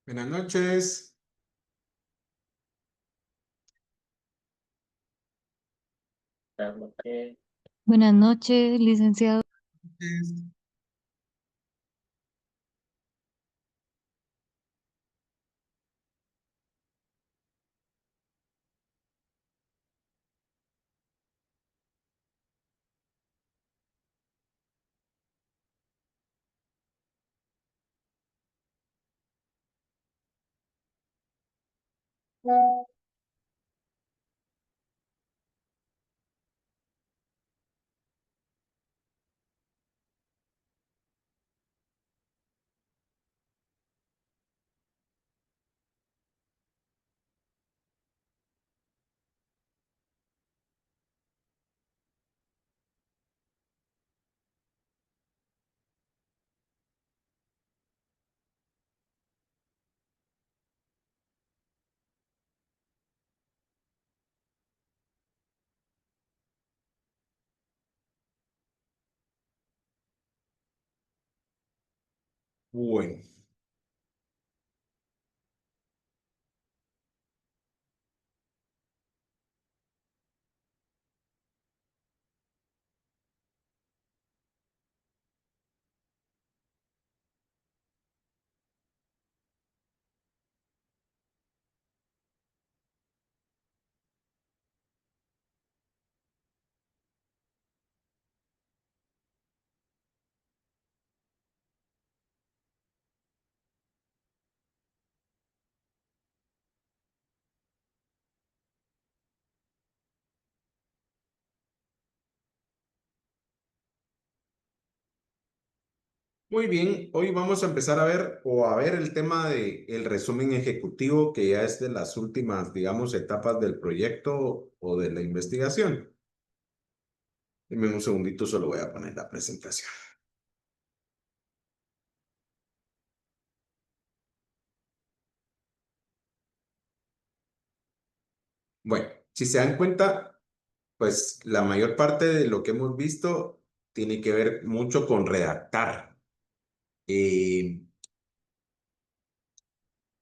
Buenas noches. Buenas noches, licenciado. Bueno, muy bien. Hoy vamos a empezar a ver a ver el tema de el resumen ejecutivo, que ya es de las últimas, digamos, etapas del proyecto o de la investigación. Dime un segundito, solo voy a poner la presentación. Bueno, si se dan cuenta, pues la mayor parte de lo que hemos visto tiene que ver mucho con redactar. Eh,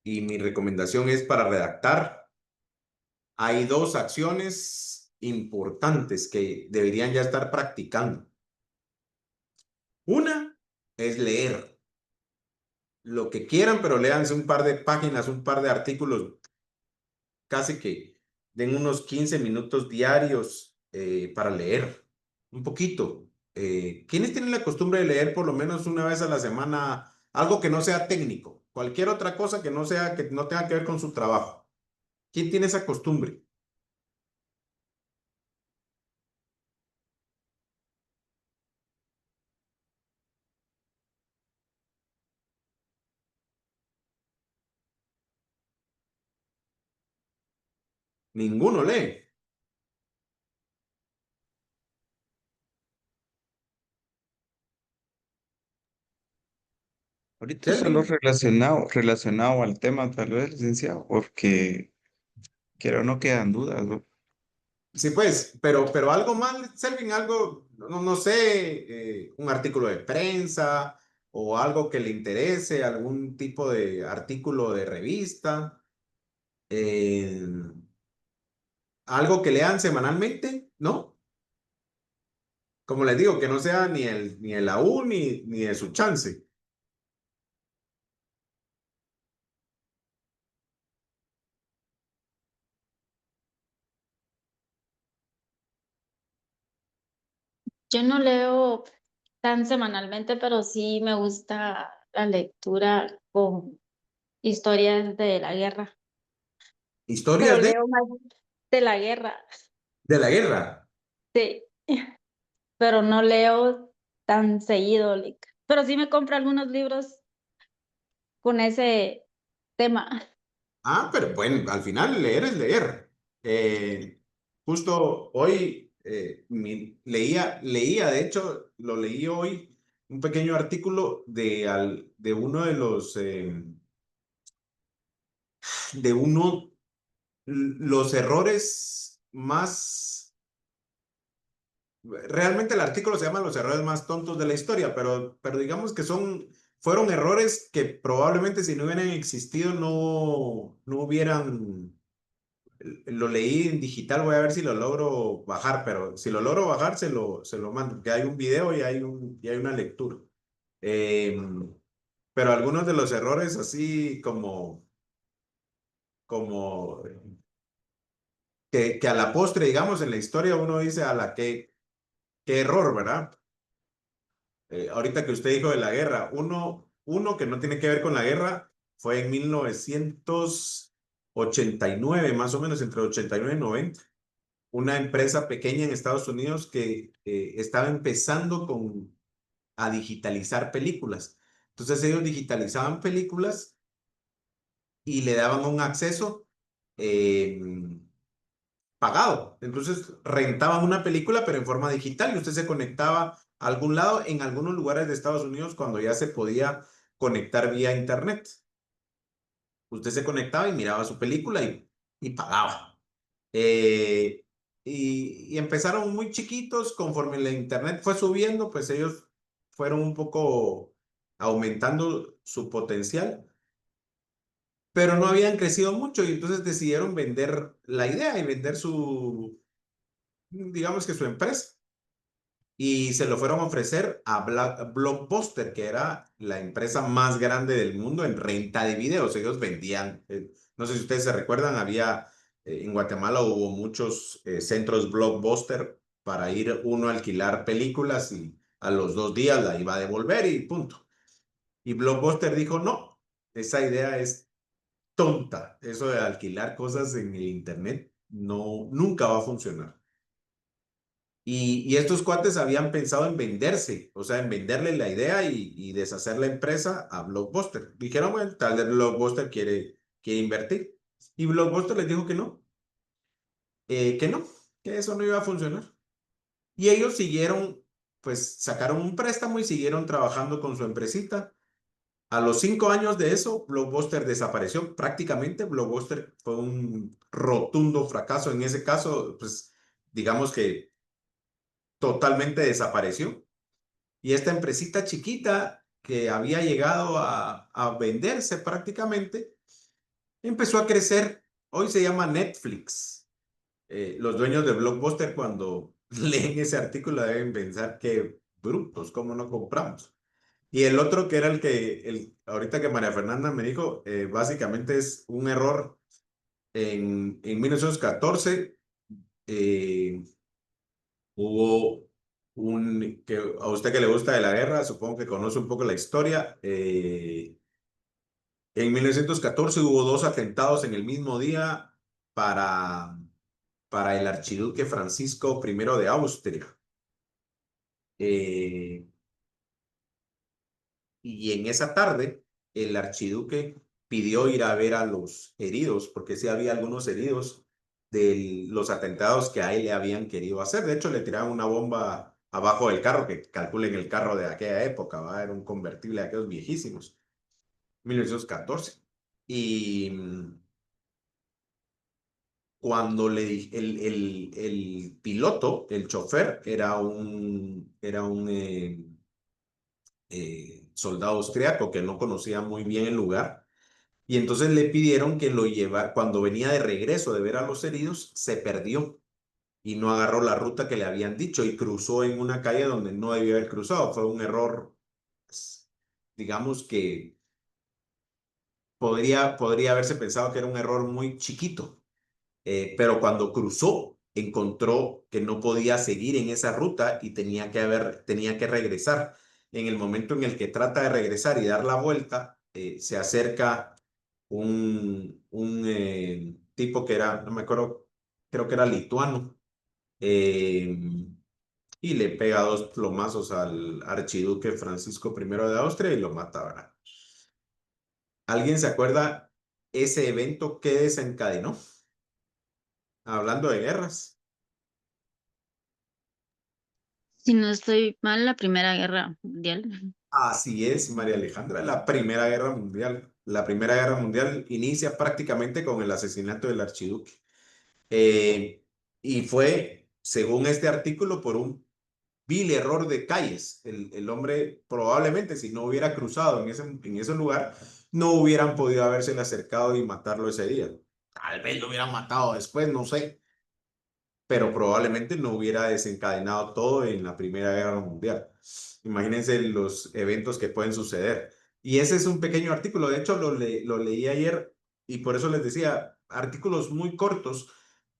y mi recomendación es para redactar. Hay dos acciones importantes que deberían ya estar practicando. Una es leer lo que quieran, pero léanse un par de páginas, un par de artículos, casi que den unos 15 minutos diarios para leer un poquito. ¿Quiénes tienen la costumbre de leer por lo menos una vez a la semana algo que no sea técnico? Cualquier otra cosa que no sea, que no tenga que ver con su trabajo. ¿Quién tiene esa costumbre? Ninguno lee. Ahorita solo Selvin. relacionado al tema, tal vez, licenciado, porque quiero no quedan dudas, ¿no? Sí, pues, pero algo mal, Selvin, algo, no sé, un artículo de prensa o algo que le interese, algún tipo de artículo de revista, eh, algo que lean semanalmente, ¿no? Como les digo, que no sea ni el AU ni de su chance. Yo no leo tan semanalmente, pero sí me gusta la lectura con historias de la guerra. Pero Historias leo más de la guerra, de la guerra. sí, pero no leo tan seguido. Pero sí me compro algunos libros con ese tema. Ah, pero bueno, al final leer es leer. Justo hoy leía, de hecho, lo leí hoy, un pequeño artículo de uno de de uno, los errores más, realmente el artículo se llama Los errores más tontos de la historia, pero digamos que son fueron errores que probablemente si no hubieran existido no hubieran... Lo leí en digital, voy a ver si lo logro bajar, pero si lo logro bajar, se lo mando, que hay un video y hay una lectura. Eh, pero algunos de los errores así como que a la postre, digamos, en la historia uno dice a la qué error, ¿verdad? Ahorita que usted dijo de la guerra, uno que no tiene que ver con la guerra fue en 1989, más o menos, entre 89 y 90, una empresa pequeña en Estados Unidos que estaba empezando a digitalizar películas. Entonces ellos digitalizaban películas y le daban un acceso eh, pagado. Entonces rentaban una película, pero en forma digital y usted se conectaba a algún lado en algunos lugares de Estados Unidos cuando ya se podía conectar vía internet. Usted se conectaba y miraba su película y pagaba. Eh, y empezaron muy chiquitos, conforme la internet fue subiendo, pues ellos fueron un poco aumentando su potencial, pero no habían crecido mucho y entonces decidieron vender la idea y vender digamos que su empresa. Y se lo fueron a ofrecer a Blockbuster, que era la empresa más grande del mundo en renta de videos. Ellos vendían, no sé si ustedes se recuerdan, en Guatemala hubo muchos centros Blockbuster para ir uno a alquilar películas y a los 2 días la iba a devolver y punto. Y Blockbuster dijo, no, esa idea es tonta. Eso de alquilar cosas en el internet no, nunca va a funcionar. Y estos cuates habían pensado en venderse, o sea, en venderle la idea y deshacer la empresa a Blockbuster. Dijeron, bueno, tal vez Blockbuster quiere invertir. Y Blockbuster les dijo que no, que eso no iba a funcionar. Y ellos siguieron, pues sacaron un préstamo y siguieron trabajando con su empresita. A los 5 años de eso, Blockbuster desapareció prácticamente. Blockbuster fue un rotundo fracaso. En ese caso, pues digamos que totalmente desapareció. Y esta empresita chiquita que había llegado a venderse prácticamente, empezó a crecer. Hoy se llama Netflix. Los dueños de Blockbuster cuando leen ese artículo deben pensar que brutos, ¿cómo no compramos? Y el otro que era ahorita que María Fernanda me dijo, básicamente es un error en 1914. eh, Hubo que a usted que le gusta de la guerra, supongo que conoce un poco la historia. En 1914 hubo 2 atentados en el mismo día para, para el archiduque Francisco I de Austria. Eh, y en esa tarde, el archiduque pidió ir a ver a los heridos, porque sí había algunos heridos de los atentados que a él le habían querido hacer. De hecho, le tiraron una bomba abajo del carro, que calculen el carro de aquella época, ¿va? Era un convertible de aquellos viejísimos, 1914. Y cuando el piloto, el chofer, era un soldado austriaco que no conocía muy bien el lugar. Y entonces le pidieron que lo llevara, cuando venía de regreso de ver a los heridos, se perdió y no agarró la ruta que le habían dicho y cruzó en una calle donde no debía haber cruzado. Fue un error, pues, digamos que podría haberse pensado que era un error muy chiquito, pero cuando cruzó, encontró que no podía seguir en esa ruta y tenía que regresar. En el momento en el que trata de regresar y dar la vuelta, se acerca un tipo que era, no me acuerdo, creo que era lituano, eh, y le pega 2 plomazos al archiduque Francisco I de Austria y lo mata, ¿verdad? ¿Alguien se acuerda ese evento que desencadenó? Hablando de guerras. Si no estoy mal, la Primera Guerra Mundial. Así es, María Alejandra, la Primera Guerra Mundial. La Primera Guerra Mundial inicia prácticamente con el asesinato del archiduque. Y fue, según este artículo, por un vil error de calles. El hombre probablemente si no hubiera cruzado en ese lugar, no hubieran podido haberse acercado y matarlo ese día. Tal vez lo hubieran matado después, no sé, pero probablemente no hubiera desencadenado todo en la Primera Guerra Mundial. Imagínense los eventos que pueden suceder. Y ese es un pequeño artículo, de hecho lo leí ayer y por eso les decía, artículos muy cortos,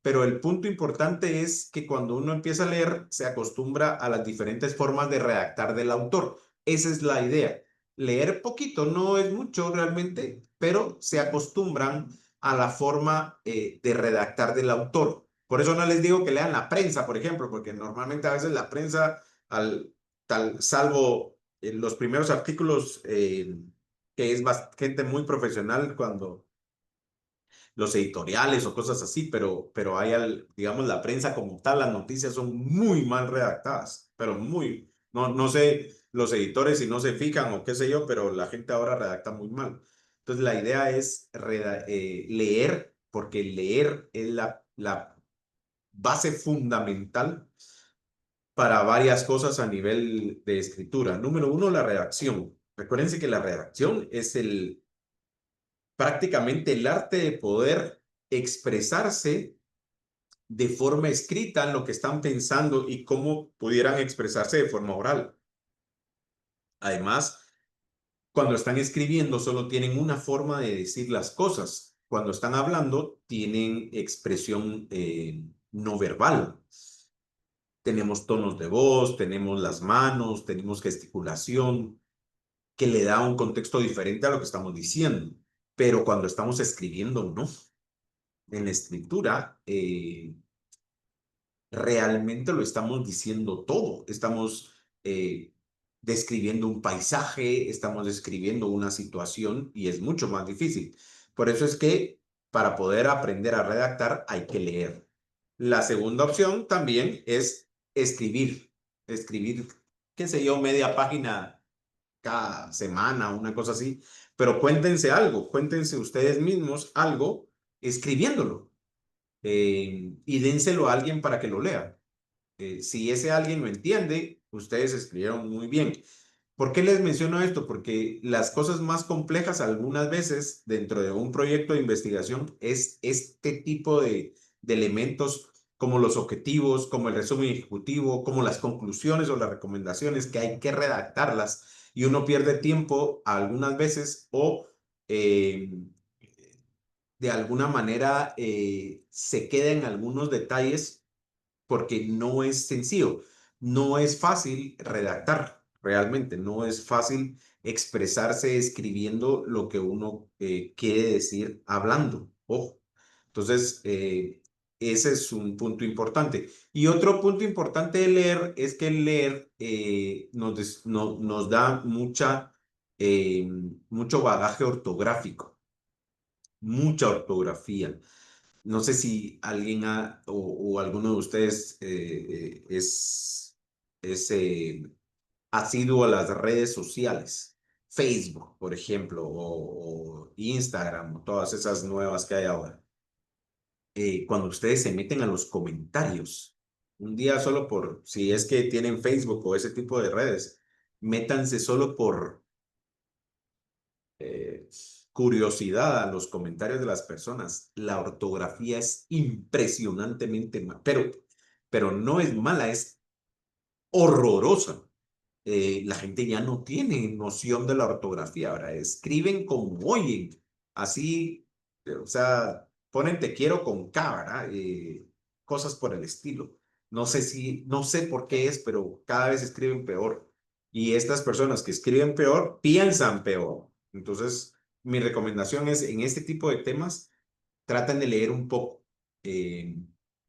pero el punto importante es que cuando uno empieza a leer, se acostumbra a las diferentes formas de redactar del autor. Esa es la idea. Leer poquito no es mucho realmente, pero se acostumbran a la forma de redactar del autor. Por eso no les digo que lean la prensa, por ejemplo, porque normalmente a veces la prensa, salvo los primeros artículos, que es gente muy profesional cuando los editoriales o cosas así, pero hay, digamos, la prensa como tal, las noticias son muy mal redactadas, pero muy, no sé los editores si no se fijan o qué sé yo, pero la gente ahora redacta muy mal. Entonces la idea es leer, porque leer es la base fundamental para varias cosas a nivel de escritura. Número uno, la redacción. Recuérdense que la redacción es prácticamente el arte de poder expresarse de forma escrita en lo que están pensando y cómo pudieran expresarse de forma oral. Además, cuando están escribiendo solo tienen una forma de decir las cosas. Cuando están hablando tienen expresión no verbal. Tenemos tonos de voz, tenemos las manos, tenemos gesticulación, que le da un contexto diferente a lo que estamos diciendo. Pero cuando estamos escribiendo, no. En la escritura, realmente lo estamos diciendo todo. Estamos describiendo un paisaje, estamos describiendo una situación y es mucho más difícil. Por eso es que para poder aprender a redactar hay que leer. La segunda opción también es escribir. Escribir, qué sé yo, media página cada semana, una cosa así. Pero cuéntense algo, cuéntense ustedes mismos algo escribiéndolo y dénselo a alguien para que lo lea. Si ese alguien lo entiende, ustedes escribieron muy bien. ¿Por qué les menciono esto? Porque las cosas más complejas algunas veces dentro de un proyecto de investigación es este tipo de elementos como los objetivos, como el resumen ejecutivo, como las conclusiones o las recomendaciones que hay que redactarlas y uno pierde tiempo algunas veces o de alguna manera se queda en algunos detalles porque no es sencillo, no es fácil redactar, realmente, no es fácil expresarse escribiendo lo que uno quiere decir hablando. Ojo. Entonces, ese es un punto importante. Y otro punto importante de leer es que el leer nos da mucho bagaje ortográfico, mucha ortografía. No sé si alguien o alguno de ustedes es asiduo a las redes sociales, Facebook, por ejemplo, o Instagram, o todas esas nuevas que hay ahora. Cuando ustedes se meten a los comentarios, un día solo si es que tienen Facebook o ese tipo de redes, métanse solo por eh, curiosidad a los comentarios de las personas. La ortografía es impresionantemente mala, pero no es mala, es horrorosa. La gente ya no tiene noción de la ortografía, ahora escriben como oyen, así, o sea, ponen te quiero con K, ¿verdad? Cosas por el estilo. No sé por qué es, pero cada vez escriben peor. Y estas personas que escriben peor, piensan peor. Entonces, mi recomendación es, en este tipo de temas, traten de leer un poco,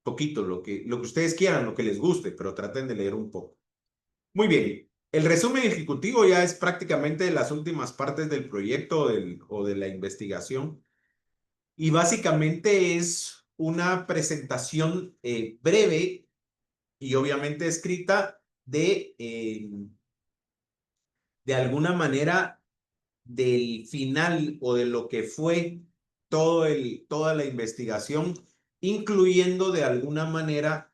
poquito, lo que ustedes quieran, lo que les guste, pero traten de leer un poco. Muy bien. El resumen ejecutivo ya es prácticamente las últimas partes del proyecto o de la investigación y básicamente es una presentación breve y obviamente escrita de alguna manera del final o de lo que fue toda la investigación, incluyendo de alguna manera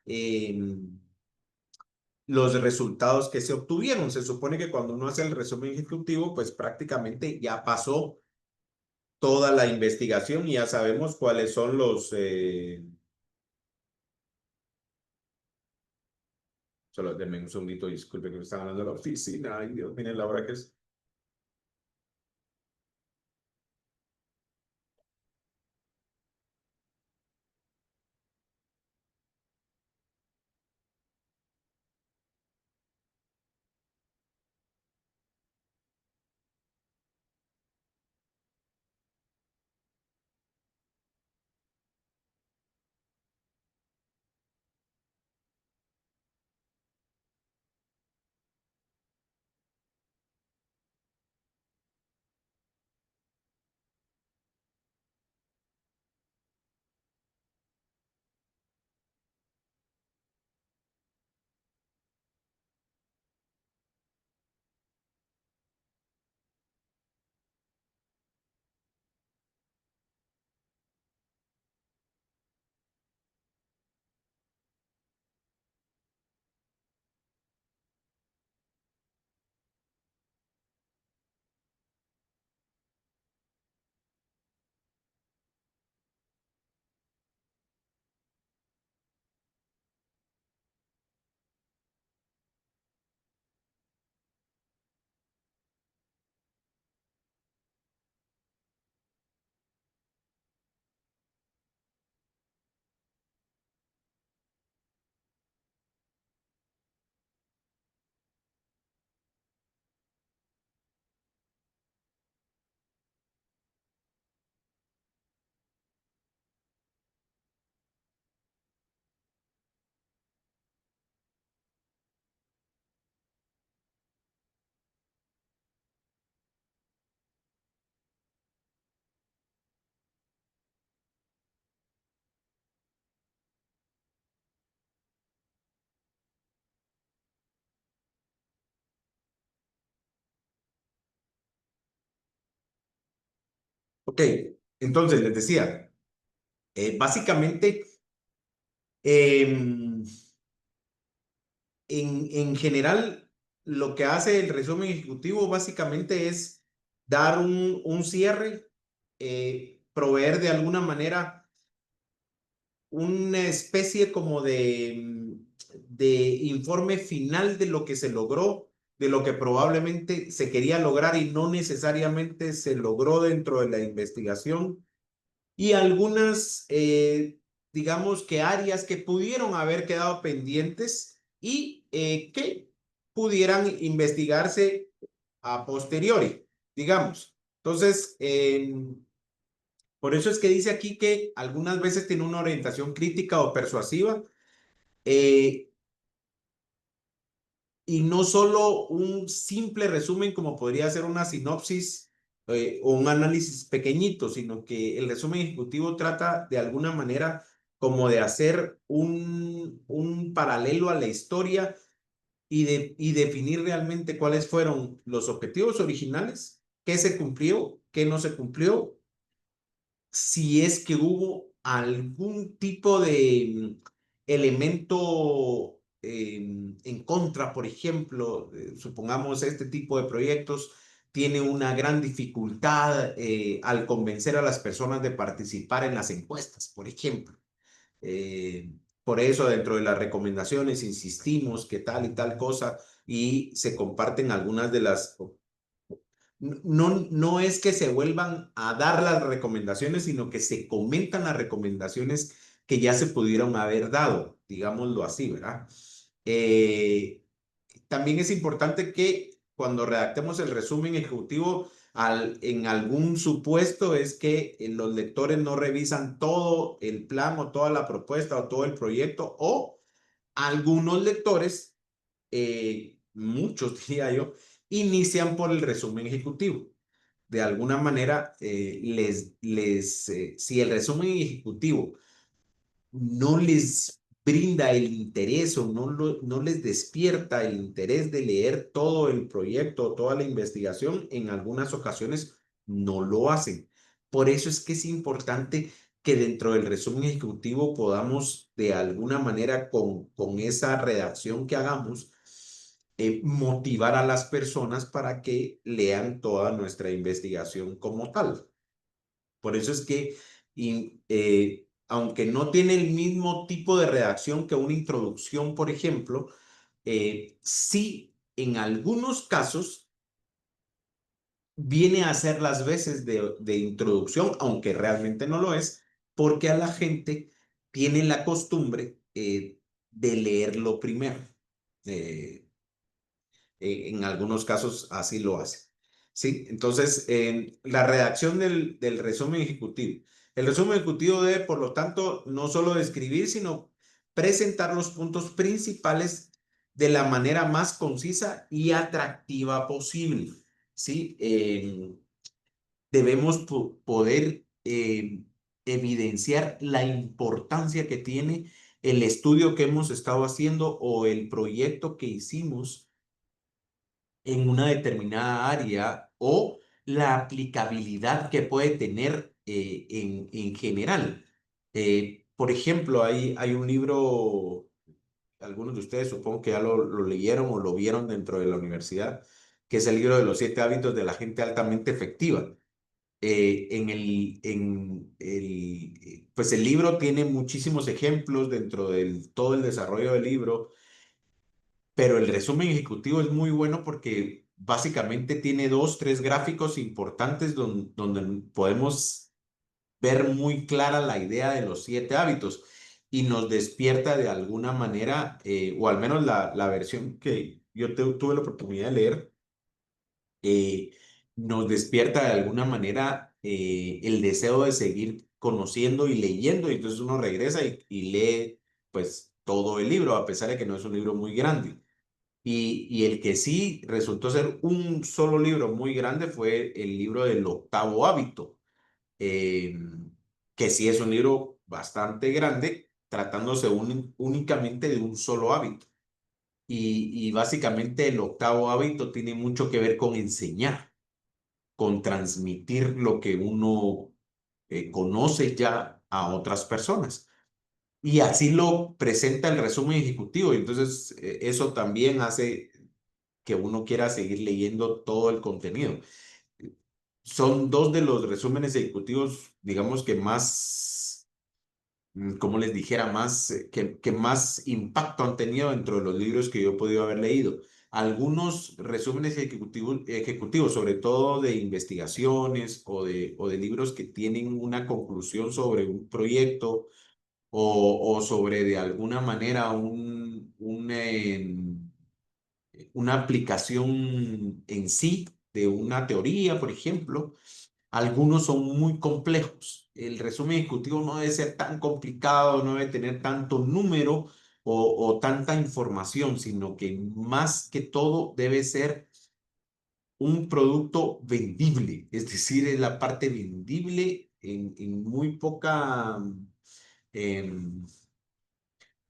los resultados que se obtuvieron. Se supone que cuando uno hace el resumen ejecutivo, pues prácticamente ya pasó toda la investigación y ya sabemos cuáles son los... Solo denme un segundito, disculpe que me están hablando de la oficina. Ay, Dios, miren la hora que es. Ok, entonces les decía, básicamente, em, en general, lo que hace el resumen ejecutivo básicamente es dar un cierre, proveer de alguna manera una especie como de informe final de lo que se logró, de lo que probablemente se quería lograr y no necesariamente se logró dentro de la investigación y algunas, digamos que áreas que pudieron haber quedado pendientes y que pudieran investigarse a posteriori, digamos. Entonces, por eso es que dice aquí que algunas veces tiene una orientación crítica o persuasiva eh, y no solo un simple resumen como podría ser una sinopsis o un análisis pequeñito, sino que el resumen ejecutivo trata de alguna manera como de hacer un paralelo a la historia y definir realmente cuáles fueron los objetivos originales, qué se cumplió, qué no se cumplió, si es que hubo algún tipo de elemento en contra, por ejemplo, supongamos este tipo de proyectos tiene una gran dificultad al convencer a las personas de participar en las encuestas, por ejemplo. Eh, por eso dentro de las recomendaciones insistimos que tal y tal cosa y se comparten algunas de las no, no es que se vuelvan a dar las recomendaciones, sino que se comentan las recomendaciones que ya se pudieron haber dado, digámoslo así, ¿verdad? Eh, También es importante que cuando redactemos el resumen ejecutivo, en algún supuesto es que los lectores no revisan todo el plan o toda la propuesta o todo el proyecto, o algunos lectores, muchos diría yo, inician por el resumen ejecutivo. De alguna manera, si el resumen ejecutivo no les brinda el interés o no les despierta el interés de leer todo el proyecto, toda la investigación, en algunas ocasiones no lo hacen. Por eso es que es importante que dentro del resumen ejecutivo podamos de alguna manera con esa redacción que hagamos, motivar a las personas para que lean toda nuestra investigación como tal. Por eso es que, aunque no tiene el mismo tipo de redacción que una introducción, por ejemplo, sí en algunos casos viene a ser las veces de introducción, aunque realmente no lo es, porque a la gente tiene la costumbre de leerlo primero. Eh, en algunos casos así lo hace. ¿Sí? Entonces, la redacción del resumen ejecutivo. El resumen ejecutivo debe, por lo tanto, no solo describir, sino presentar los puntos principales de la manera más concisa y atractiva posible. ¿Sí? Debemos poder evidenciar la importancia que tiene el estudio que hemos estado haciendo o el proyecto que hicimos en una determinada área o la aplicabilidad que puede tener en general. Por ejemplo, hay un libro, algunos de ustedes supongo que ya lo leyeron o lo vieron dentro de la universidad, que es el libro de los 7 hábitos de la gente altamente efectiva. Pues el libro tiene muchísimos ejemplos dentro del todo el desarrollo del libro, pero el resumen ejecutivo es muy bueno porque básicamente tiene 2, 3 gráficos importantes donde podemos ver muy clara la idea de los 7 hábitos y nos despierta de alguna manera, o al menos la versión que yo tuve la oportunidad de leer, eh, nos despierta de alguna manera el deseo de seguir conociendo y leyendo, y entonces uno regresa y lee pues todo el libro, a pesar de que no es un libro muy grande. Y el que sí resultó ser un solo libro muy grande fue el libro del 8.º hábito, eh, que sí es un libro bastante grande, tratándose únicamente de un solo hábito. Y básicamente el 8.º hábito tiene mucho que ver con enseñar, con transmitir lo que uno conoce ya a otras personas. Y así lo presenta el resumen ejecutivo. Entonces, eso también hace que uno quiera seguir leyendo todo el contenido. Son 2 de los resúmenes ejecutivos, digamos que más, como les dijera, más, que más impacto han tenido dentro de los libros que yo he podido haber leído. Algunos resúmenes ejecutivos, sobre todo de investigaciones o de libros que tienen una conclusión sobre un proyecto o sobre de alguna manera una aplicación en sí de una teoría, por ejemplo. Algunos son muy complejos. El resumen ejecutivo no debe ser tan complicado, no debe tener tanto número o tanta información, sino que más que todo debe ser un producto vendible, es decir, es la parte vendible en muy poca, em,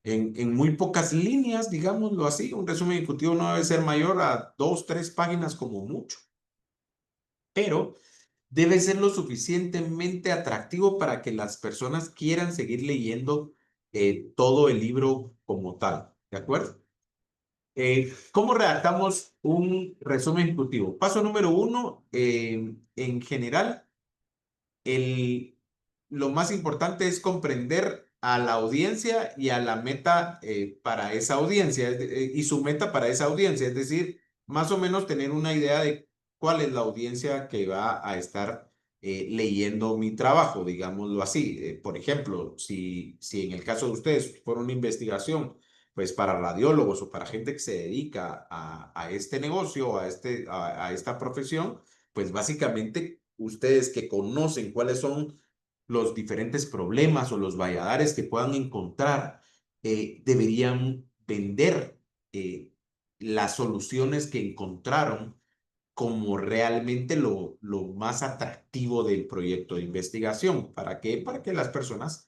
en muy pocas líneas, digámoslo así. Un resumen ejecutivo no debe ser mayor a 2, 3 páginas como mucho, pero debe ser lo suficientemente atractivo para que las personas quieran seguir leyendo todo el libro como tal, ¿de acuerdo? ¿Cómo redactamos un resumen ejecutivo? Paso número 1, en general, el, lo más importante es comprender a la audiencia y a la meta para esa audiencia y su meta para esa audiencia, es decir, más o menos tener una idea de cuál es la audiencia que va a estar leyendo mi trabajo, digámoslo así. Por ejemplo, si en el caso de ustedes fuera una investigación, pues para radiólogos o para gente que se dedica a este negocio, a esta profesión, pues básicamente ustedes que conocen cuáles son los diferentes problemas o los valladares que puedan encontrar, deberían vender las soluciones que encontraron como realmente lo más atractivo del proyecto de investigación. ¿Para qué? Para que las personas,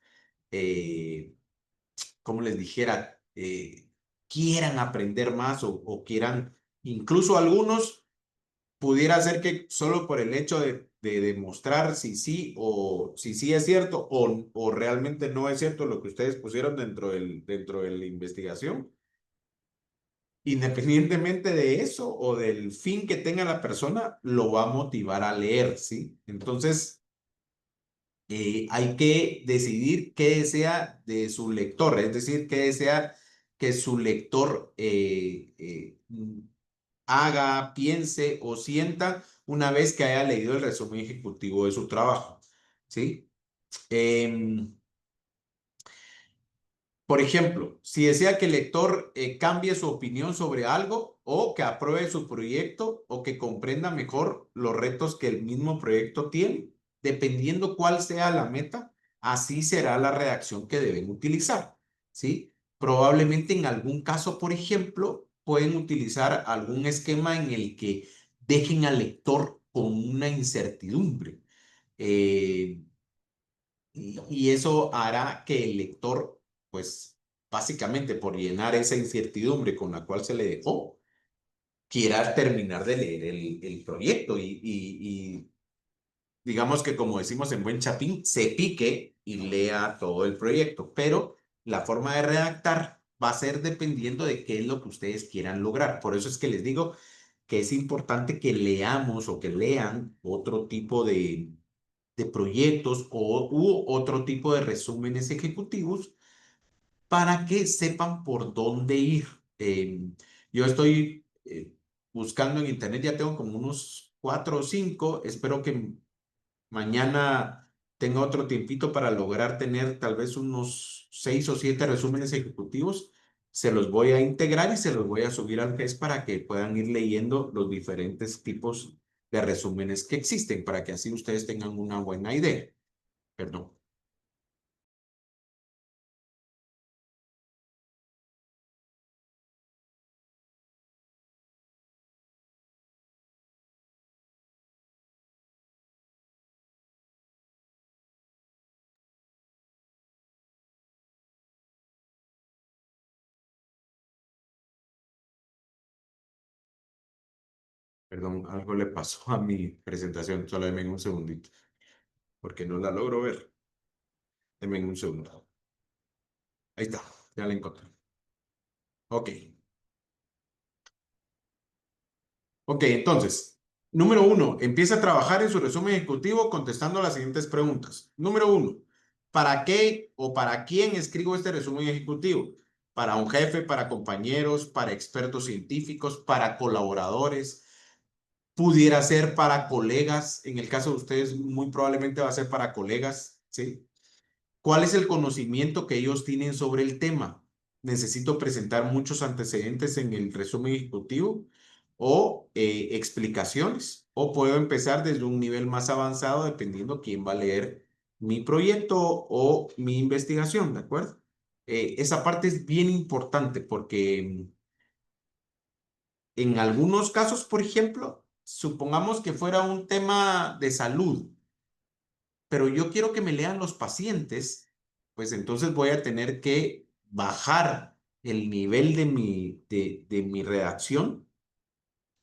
como les dijera, quieran aprender más o quieran, incluso algunos pudiera ser que solo por el hecho de demostrar si sí o si sí es cierto o realmente no es cierto lo que ustedes pusieron dentro de la investigación, independientemente de eso o del fin que tenga la persona, lo va a motivar a leer, ¿sí? Entonces, hay que decidir qué desea de su lector, es decir, qué desea que su lector haga, piense o sienta una vez que haya leído el resumen ejecutivo de su trabajo, ¿sí? Em, por ejemplo, si desea que el lector cambie su opinión sobre algo o que apruebe su proyecto o que comprenda mejor los retos que el mismo proyecto tiene, dependiendo cuál sea la meta, así será la redacción que deben utilizar, ¿sí? Probablemente en algún caso, por ejemplo, pueden utilizar algún esquema en el que dejen al lector con una incertidumbre. Eh, y eso hará que el lector, pues básicamente por llenar esa incertidumbre con la cual se le dejó, quiera terminar de leer el proyecto y digamos que como decimos en buen chapín, se pique y lea todo el proyecto, pero la forma de redactar va a ser dependiendo de qué es lo que ustedes quieran lograr. Por eso es que les digo que es importante que leamos o que lean otro tipo de proyectos u otro tipo de resúmenes ejecutivos para que sepan por dónde ir. Yo estoy buscando en internet, ya tengo como unos 4 o 5, espero que mañana tenga otro tiempito para lograr tener tal vez unos 6 o 7 resúmenes ejecutivos. Se los voy a integrar y se los voy a subir al GES para que puedan ir leyendo los diferentes tipos de resúmenes que existen, para que así ustedes tengan una buena idea. Perdón. Perdón, algo le pasó a mi presentación. Solo denme un segundito, porque no la logro ver. Denme un segundo. Ahí está, ya la encontré. Ok. Ok, entonces, número 1, empieza a trabajar en su resumen ejecutivo contestando las siguientes preguntas. Número 1, ¿para qué o para quién escribo este resumen ejecutivo? ¿Para un jefe, para compañeros, para expertos científicos, para colaboradores? Pudiera ser para colegas. En el caso de ustedes, muy probablemente va a ser para colegas, ¿sí? ¿Cuál es el conocimiento que ellos tienen sobre el tema? ¿Necesito presentar muchos antecedentes en el resumen ejecutivo o explicaciones? ¿O puedo empezar desde un nivel más avanzado dependiendo quién va a leer mi proyecto o mi investigación? ¿De acuerdo? Esa parte es bien importante porque en algunos casos, por ejemplo, supongamos que fuera un tema de salud, pero yo quiero que me lean los pacientes, pues entonces voy a tener que bajar el nivel de mi redacción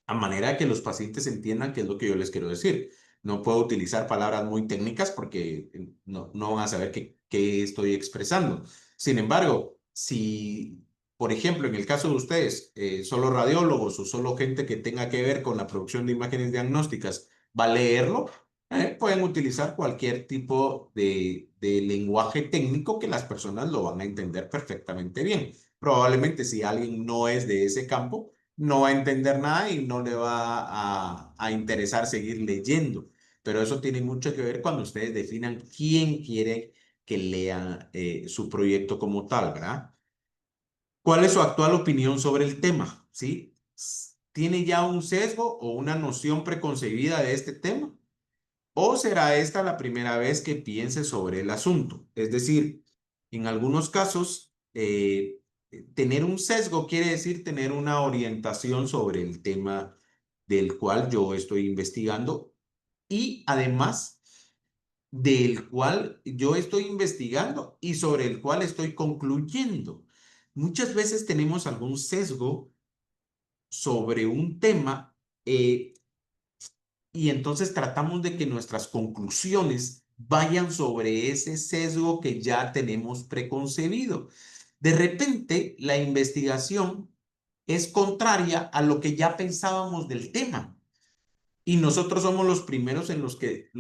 a manera que los pacientes entiendan qué es lo que yo les quiero decir. No puedo utilizar palabras muy técnicas porque no van a saber qué estoy expresando. Sin embargo, si, por ejemplo, en el caso de ustedes, solo radiólogos o solo gente que tenga que ver con la producción de imágenes diagnósticas va a leerlo, pueden utilizar cualquier tipo de lenguaje técnico que las personas lo van a entender perfectamente bien. Probablemente si alguien no es de ese campo, no va a entender nada y no le va a interesar seguir leyendo. Pero eso tiene mucho que ver cuando ustedes definan quién quiere que lea su proyecto como tal, ¿verdad? ¿Cuál es su actual opinión sobre el tema? ¿Sí? ¿Tiene ya un sesgo o una noción preconcebida de este tema? ¿O será esta la primera vez que piense sobre el asunto? Es decir, en algunos casos, tener un sesgo quiere decir tener una orientación sobre el tema del cual yo estoy investigando y además del cual yo estoy investigando y sobre el cual estoy concluyendo. Muchas veces tenemos algún sesgo sobre un tema y entonces tratamos de que nuestras conclusiones vayan sobre ese sesgo que ya tenemos preconcebido. De repente, la investigación es contraria a lo que ya pensábamos del tema. Y nosotros somos los primeros en los que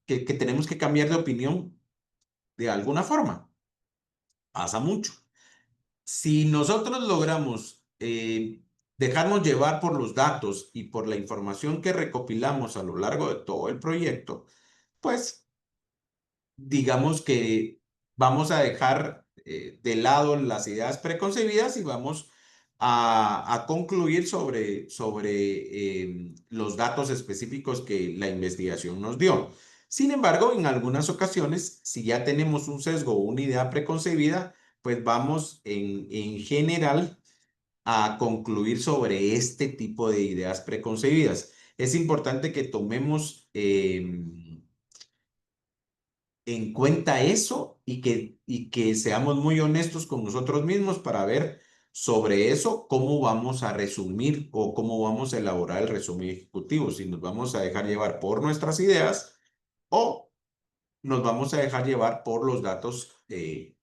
tenemos que cambiar de opinión de alguna forma. Pasa mucho. Si nosotros logramos dejarnos llevar por los datos y por la información que recopilamos a lo largo de todo el proyecto, pues digamos que vamos a dejar de lado las ideas preconcebidas y vamos a concluir sobre los datos específicos que la investigación nos dio. Sin embargo, en algunas ocasiones, si ya tenemos un sesgo o una idea preconcebida, pues vamos en general a concluir sobre este tipo de ideas preconcebidas. Es importante que tomemos en cuenta eso y que seamos muy honestos con nosotros mismos para ver sobre eso cómo vamos a resumir o cómo vamos a elaborar el resumen ejecutivo, si nos vamos a dejar llevar por nuestras ideas o nos vamos a dejar llevar por los datos que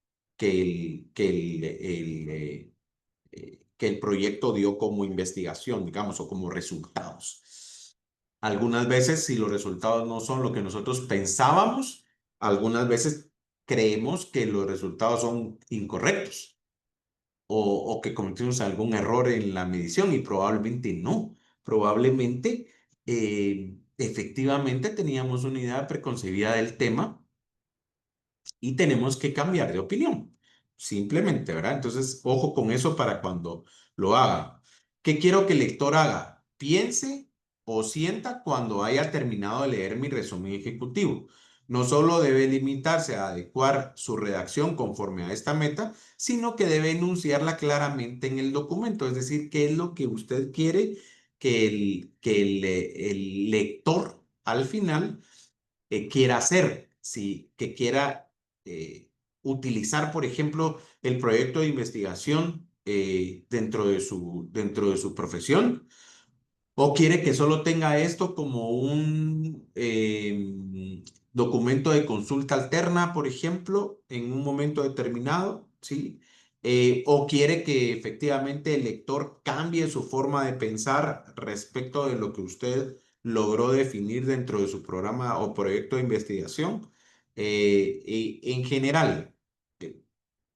el proyecto dio como investigación, digamos, o como resultados. Algunas veces, si los resultados no son lo que nosotros pensábamos, algunas veces creemos que los resultados son incorrectos o que cometimos algún error en la medición y probablemente no. Probablemente, efectivamente, teníamos una idea preconcebida del tema y tenemos que cambiar de opinión. Simplemente, ¿verdad? Entonces, ojo con eso para cuando lo haga. ¿Qué quiero que el lector haga? Piense o sienta cuando haya terminado de leer mi resumen ejecutivo. No solo debe limitarse a adecuar su redacción conforme a esta meta, sino que debe enunciarla claramente en el documento, es decir, qué es lo que usted quiere que el lector al final quiera hacer, si, que quiera utilizar, por ejemplo, el proyecto de investigación dentro de su profesión, o quiere que solo tenga esto como un documento de consulta alterna, por ejemplo, en un momento determinado, ¿sí? O quiere que efectivamente el lector cambie su forma de pensar respecto de lo que usted logró definir dentro de su programa o proyecto de investigación. Y en general,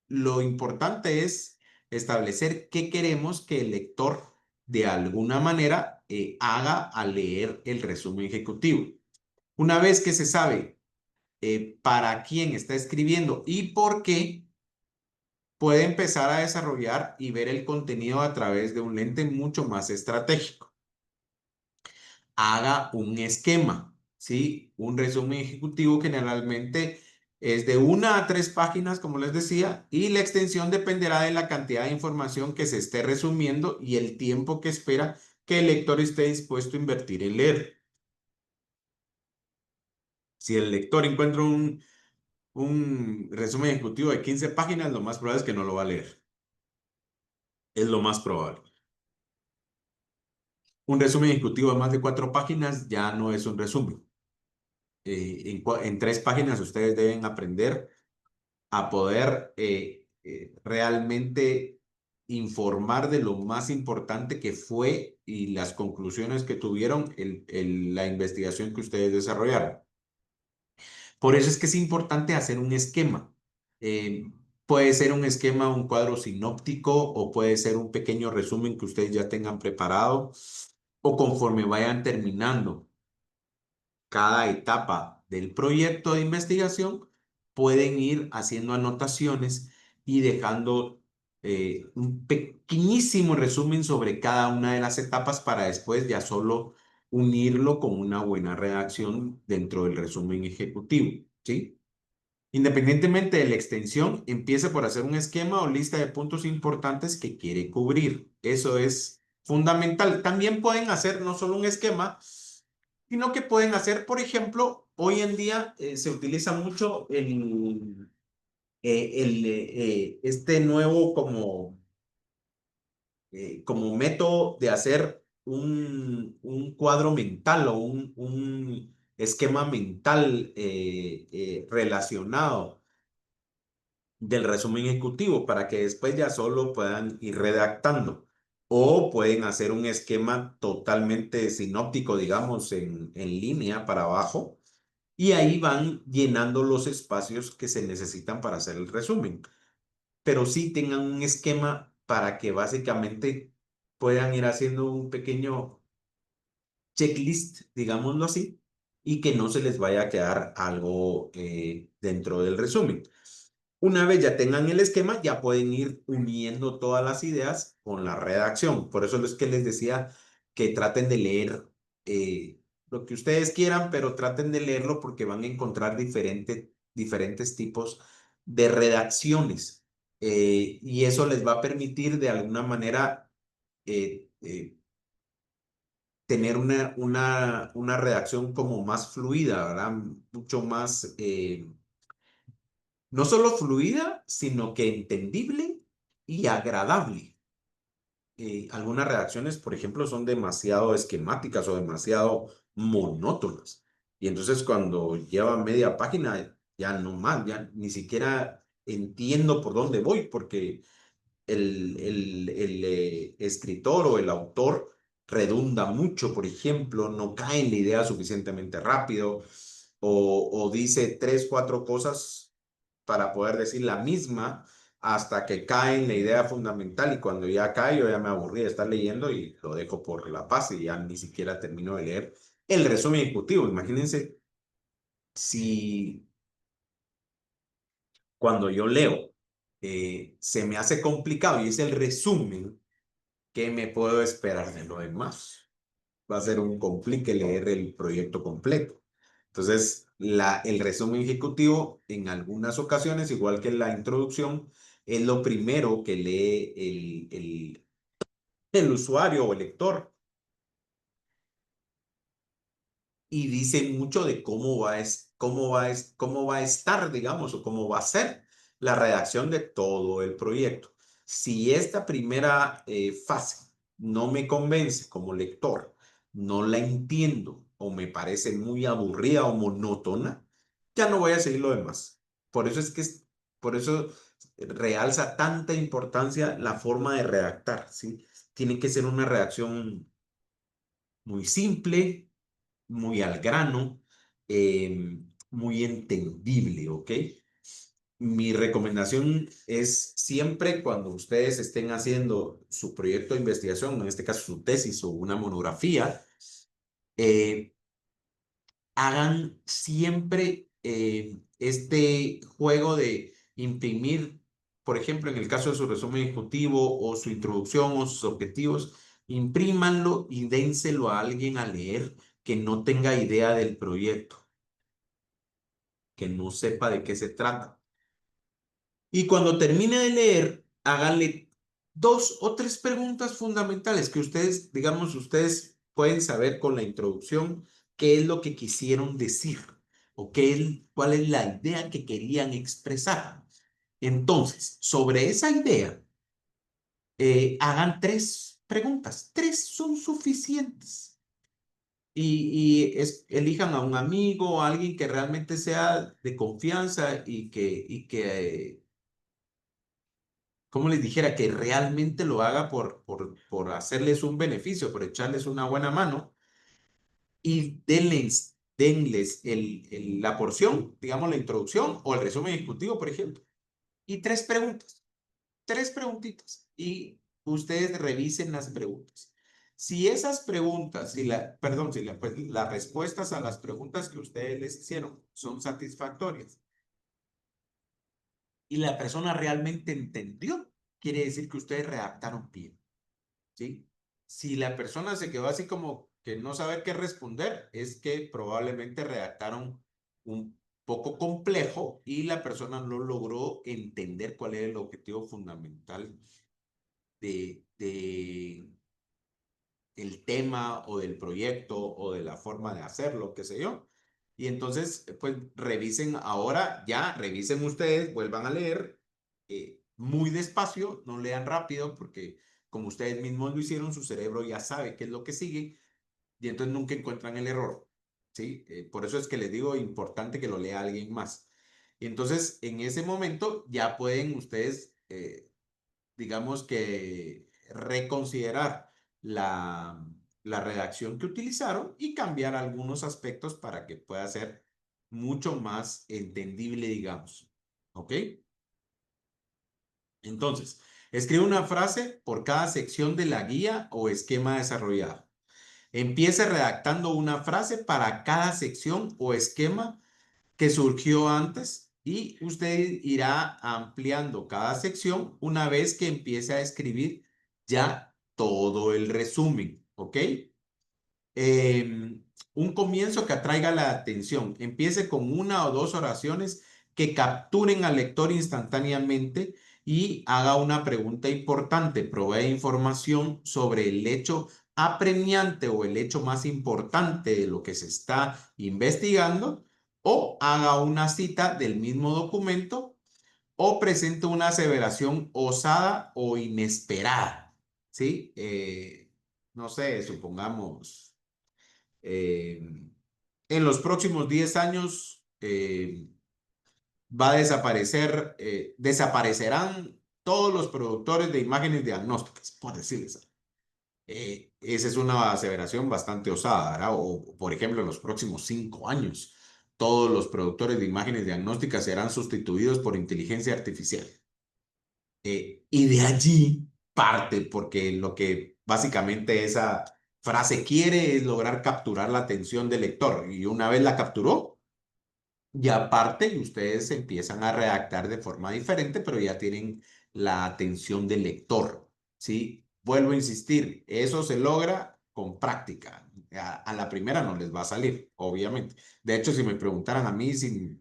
lo importante es establecer qué queremos que el lector de alguna manera haga al leer el resumen ejecutivo. Una vez que se sabe para quién está escribiendo y por qué, puede empezar a desarrollar y ver el contenido a través de un lente mucho más estratégico. Haga un esquema, ¿sí? Un resumen ejecutivo generalmente es de 1 a 3 páginas, como les decía, y la extensión dependerá de la cantidad de información que se esté resumiendo y el tiempo que espera que el lector esté dispuesto a invertir en leer. Si el lector encuentra un resumen ejecutivo de 15 páginas, lo más probable es que no lo va a leer. Es lo más probable. Un resumen ejecutivo de más de 4 páginas ya no es un resumen. En 3 páginas ustedes deben aprender a poder realmente informar de lo más importante que fue y las conclusiones que tuvieron la investigación que ustedes desarrollaron. Por eso es que es importante hacer un esquema. Puede ser un esquema, un cuadro sinóptico o puede ser un pequeño resumen que ustedes ya tengan preparado o conforme vayan terminando cada etapa del proyecto de investigación, pueden ir haciendo anotaciones y dejando un pequeñísimo resumen sobre cada una de las etapas para después ya solo unirlo con una buena redacción dentro del resumen ejecutivo, ¿sí? Independientemente de la extensión, empiece por hacer un esquema o lista de puntos importantes que quiere cubrir. Eso es fundamental. También pueden hacer no solo un esquema, sino que pueden hacer, por ejemplo, hoy en día se utiliza mucho este nuevo como método de hacer un cuadro mental o un esquema mental relacionado del resumen ejecutivo para que después ya solo puedan ir redactando. o pueden hacer un esquema totalmente sinóptico, digamos, en línea para abajo, y ahí van llenando los espacios que se necesitan para hacer el resumen. Pero sí tengan un esquema para que básicamente puedan ir haciendo un pequeño checklist, digámoslo así, y que no se les vaya a quedar algo dentro del resumen. Una vez ya tengan el esquema, ya pueden ir uniendo todas las ideas con la redacción. Por eso es que les decía que traten de leer lo que ustedes quieran, pero traten de leerlo porque van a encontrar diferentes tipos de redacciones. Y eso les va a permitir de alguna manera tener una redacción como más fluida, ¿verdad? Mucho más, no solo fluida, sino que entendible y agradable. Algunas redacciones, por ejemplo, son demasiado esquemáticas o demasiado monótonas. Y entonces cuando lleva media página, ya no más, ya ni siquiera entiendo por dónde voy, porque el escritor o el autor redunda mucho, por ejemplo, no cae en la idea suficientemente rápido o dice tres, cuatro cosas para poder decir la misma hasta que cae en la idea fundamental y cuando ya cae yo ya me aburrí de estar leyendo y lo dejo por la paz y ya ni siquiera termino de leer el resumen ejecutivo. Imagínense si cuando yo leo se me hace complicado y es el resumen. ¿Qué me puedo esperar de lo demás? Va a ser un complique leer el proyecto completo. Entonces, el resumen ejecutivo en algunas ocasiones, igual que la introducción, es lo primero que lee el usuario o el lector y dice mucho de cómo va a estar, digamos, o cómo va a ser la redacción de todo el proyecto. Si esta primera fase no me convence como lector, no la entiendo o me parece muy aburrida o monótona, ya no voy a seguir lo demás. Por eso por eso realza tanta importancia la forma de redactar, ¿sí? Tiene que ser una redacción muy simple, muy al grano, muy entendible, ¿ok? Mi recomendación es siempre cuando ustedes estén haciendo su proyecto de investigación, en este caso su tesis o una monografía, eh, hagan siempre este juego de imprimir, por ejemplo, en el caso de su resumen ejecutivo o su introducción o sus objetivos, imprímanlo y dénselo a alguien a leer que no tenga idea del proyecto, que no sepa de qué se trata. Y cuando termine de leer, háganle dos o tres preguntas fundamentales que ustedes, digamos, ustedes pueden saber con la introducción qué es lo que quisieron decir o cuál es la idea que querían expresar. Entonces, sobre esa idea, hagan tres preguntas. Tres son suficientes. Elijan a un amigo o a alguien que realmente sea de confianza y que como les dijera, que realmente lo haga por hacerles un beneficio, por echarles una buena mano y denles la porción, digamos la introducción o el resumen ejecutivo, por ejemplo, y tres preguntitas y ustedes revisen las preguntas. Si esas preguntas, perdón, pues, las respuestas a las preguntas que ustedes les hicieron son satisfactorias y la persona realmente entendió, quiere decir que ustedes redactaron bien. ¿Sí? Si la persona se quedó así como que no sabe qué responder, es que probablemente redactaron un poco complejo y la persona no logró entender cuál era el objetivo fundamental de el tema o del proyecto o de la forma de hacerlo, qué sé yo. Y entonces, pues revisen ahora, ya, revisen ustedes, vuelvan a leer muy despacio, no lean rápido porque como ustedes mismos lo hicieron, su cerebro ya sabe qué es lo que sigue y entonces nunca encuentran el error, ¿sí? Por eso es que les digo, importante que lo lea alguien más. Y entonces, en ese momento ya pueden ustedes, digamos que reconsiderar la redacción que utilizaron y cambiar algunos aspectos para que pueda ser mucho más entendible, digamos. ¿Ok? Entonces, escribe una frase por cada sección de la guía o esquema desarrollado. Empiece redactando una frase para cada sección o esquema que surgió antes y usted irá ampliando cada sección una vez que empiece a escribir ya todo el resumen, ¿ok? Un comienzo que atraiga la atención. Empiece con una o dos oraciones que capturen al lector instantáneamente y haga una pregunta importante. Provee información sobre el hecho apremiante o el hecho más importante de lo que se está investigando o haga una cita del mismo documento o presente una aseveración osada o inesperada. ¿Sí? No sé, supongamos eh, en los próximos 10 años va a desaparecer, desaparecerán todos los productores de imágenes diagnósticas, por decirles algo. Esa es una aseveración bastante osada, ¿verdad? O, por ejemplo, en los próximos 5 años, todos los productores de imágenes diagnósticas serán sustituidos por inteligencia artificial. Y de allí parte, porque lo que básicamente esa frase quiere es lograr capturar la atención del lector. Y una vez la capturó, ya parte y ustedes empiezan a redactar de forma diferente, pero ya tienen la atención del lector, ¿sí? Vuelvo a insistir, eso se logra con práctica. A la primera no les va a salir, obviamente. De hecho, si me preguntaran a mí si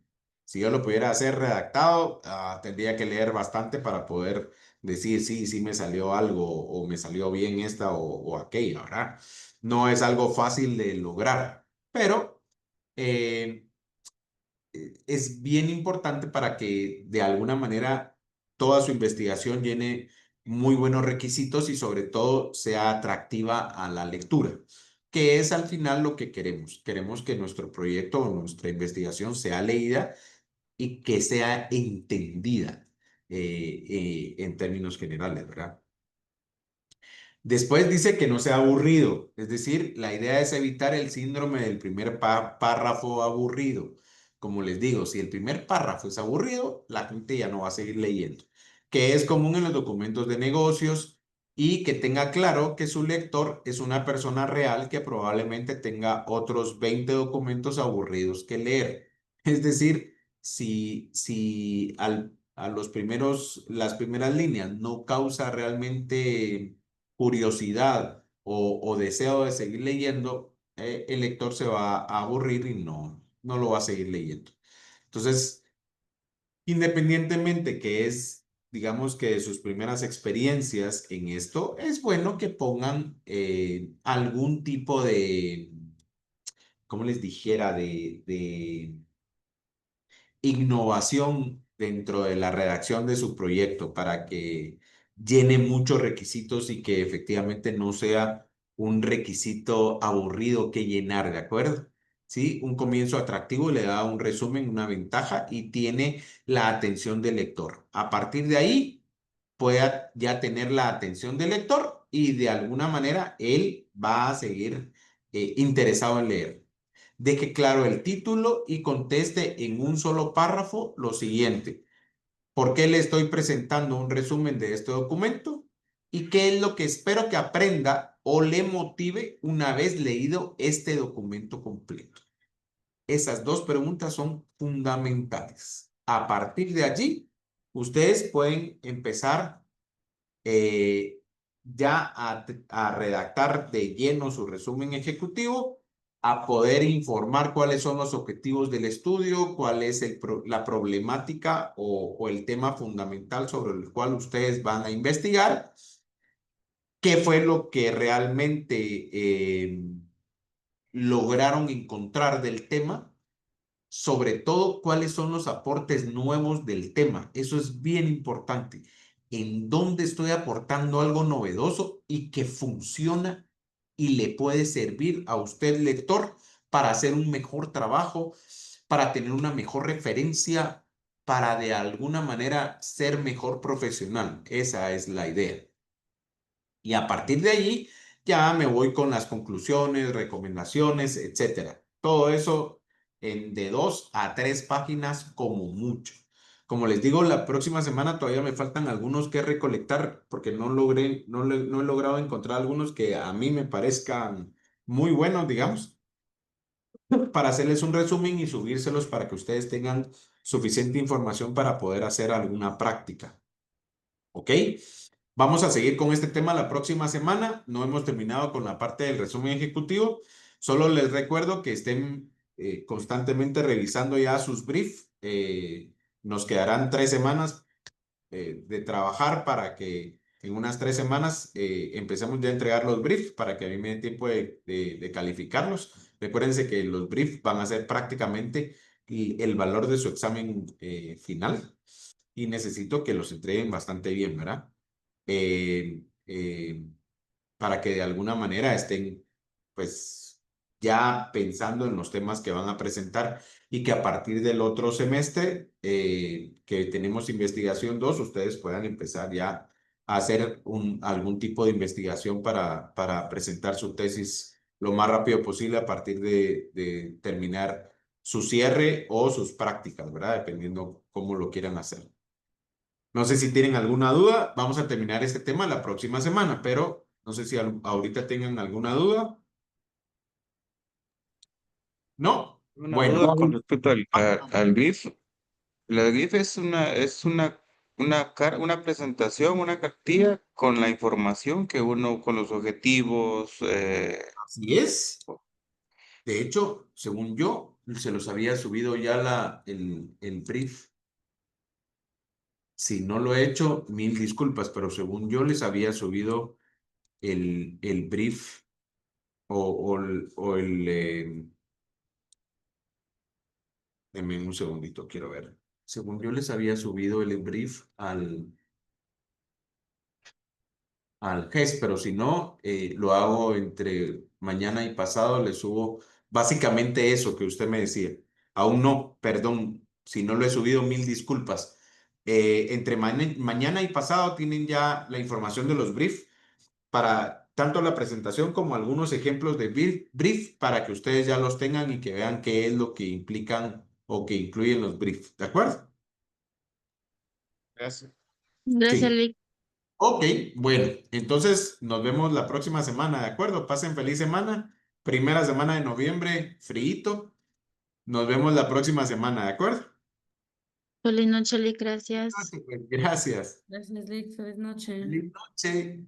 yo lo pudiera hacer redactado, tendría que leer bastante para poder decir sí me salió algo o me salió bien esta o aquella, ¿verdad? No es algo fácil de lograr, pero es bien importante para que de alguna manera toda su investigación llene muy buenos requisitos y sobre todo sea atractiva a la lectura, que es al final lo que queremos. Queremos que nuestro proyecto o nuestra investigación sea leída y que sea entendida en términos generales, ¿verdad? Después dice que no sea aburrido, es decir, la idea es evitar el síndrome del primer párrafo aburrido. Como les digo, si el primer párrafo es aburrido, la gente ya no va a seguir leyendo, que es común en los documentos de negocios y que tenga claro que su lector es una persona real que probablemente tenga otros 20 documentos aburridos que leer. Es decir, si a las primeras líneas no causa realmente curiosidad o deseo de seguir leyendo, el lector se va a aburrir y no lo va a seguir leyendo. Entonces, independientemente que es, digamos que de sus primeras experiencias en esto, es bueno que pongan algún tipo de, ¿cómo les dijera? De innovación dentro de la redacción de su proyecto para que llene muchos requisitos y que efectivamente no sea un requisito aburrido que llenar, ¿de acuerdo? ¿Sí? Un comienzo atractivo le da un resumen, una ventaja y tiene la atención del lector. A partir de ahí, pueda ya tener la atención del lector y de alguna manera él va a seguir interesado en leer. Deje claro el título y conteste en un solo párrafo lo siguiente. ¿Por qué le estoy presentando un resumen de este documento? ¿Y qué es lo que espero que aprenda o le motive una vez leído este documento completo? Esas dos preguntas son fundamentales. A partir de allí, ustedes pueden empezar eh, ya a redactar de lleno su resumen ejecutivo, a poder informar cuáles son los objetivos del estudio, cuál es la problemática o el tema fundamental sobre el cual ustedes van a investigar, qué fue lo que realmente lograron encontrar del tema, sobre todo cuáles son los aportes nuevos del tema. Eso es bien importante. En dónde estoy aportando algo novedoso y que funciona y le puede servir a usted, lector, para hacer un mejor trabajo, para tener una mejor referencia, para de alguna manera ser mejor profesional. Esa es la idea. Y a partir de allí ya me voy con las conclusiones, recomendaciones, etcétera. Todo eso de 2 a 3 páginas como mucho. Como les digo, la próxima semana todavía me faltan algunos que recolectar porque no he logrado encontrar algunos que a mí me parezcan muy buenos, digamos, para hacerles un resumen y subírselos para que ustedes tengan suficiente información para poder hacer alguna práctica. ¿Ok? Vamos a seguir con este tema la próxima semana. No hemos terminado con la parte del resumen ejecutivo. Solo les recuerdo que estén constantemente revisando ya sus briefs. Nos quedarán 3 semanas de trabajar para que en unas 3 semanas empecemos ya a entregar los briefs para que a mí me dé tiempo de calificarlos. Recuérdense que los briefs van a ser prácticamente el valor de su examen final y necesito que los entreguen bastante bien, ¿verdad? eh, eh, para que de alguna manera estén, pues, ya pensando en los temas que van a presentar y que a partir del otro semestre, que tenemos investigación 2 ustedes puedan empezar ya a hacer algún tipo de investigación para presentar su tesis lo más rápido posible a partir de terminar su cierre o sus prácticas, ¿verdad? Dependiendo cómo lo quieran hacer. No sé si tienen alguna duda. Vamos a terminar este tema la próxima semana, pero no sé si ahorita tengan alguna duda. ¿No? Una Bueno. duda con respecto al GIF. La GIF una presentación, una cartilla con la información que uno, con los objetivos. Así es. De hecho, según yo, se los había subido ya el brief. Si no lo he hecho, mil disculpas, pero según yo les había subido el brief o denme un segundito, quiero ver. Según yo les había subido el brief al GES, pero si no, lo hago entre mañana y pasado, le subo básicamente eso que usted me decía. Aún no, perdón, si no lo he subido, mil disculpas. Entre mañana y pasado tienen ya la información de los briefs para tanto la presentación como algunos ejemplos de brief para que ustedes ya los tengan y que vean qué es lo que implican o que incluyen los briefs. ¿De acuerdo? Gracias. Gracias, Sí. Lick. Ok, bueno, entonces nos vemos la próxima semana, ¿de acuerdo? Pasen feliz semana. Primera semana de noviembre, fríito. Nos vemos la próxima semana, ¿de acuerdo? Feliz noche, Lick. Gracias. Gracias. Gracias, Lick. Feliz noche. Feliz noche.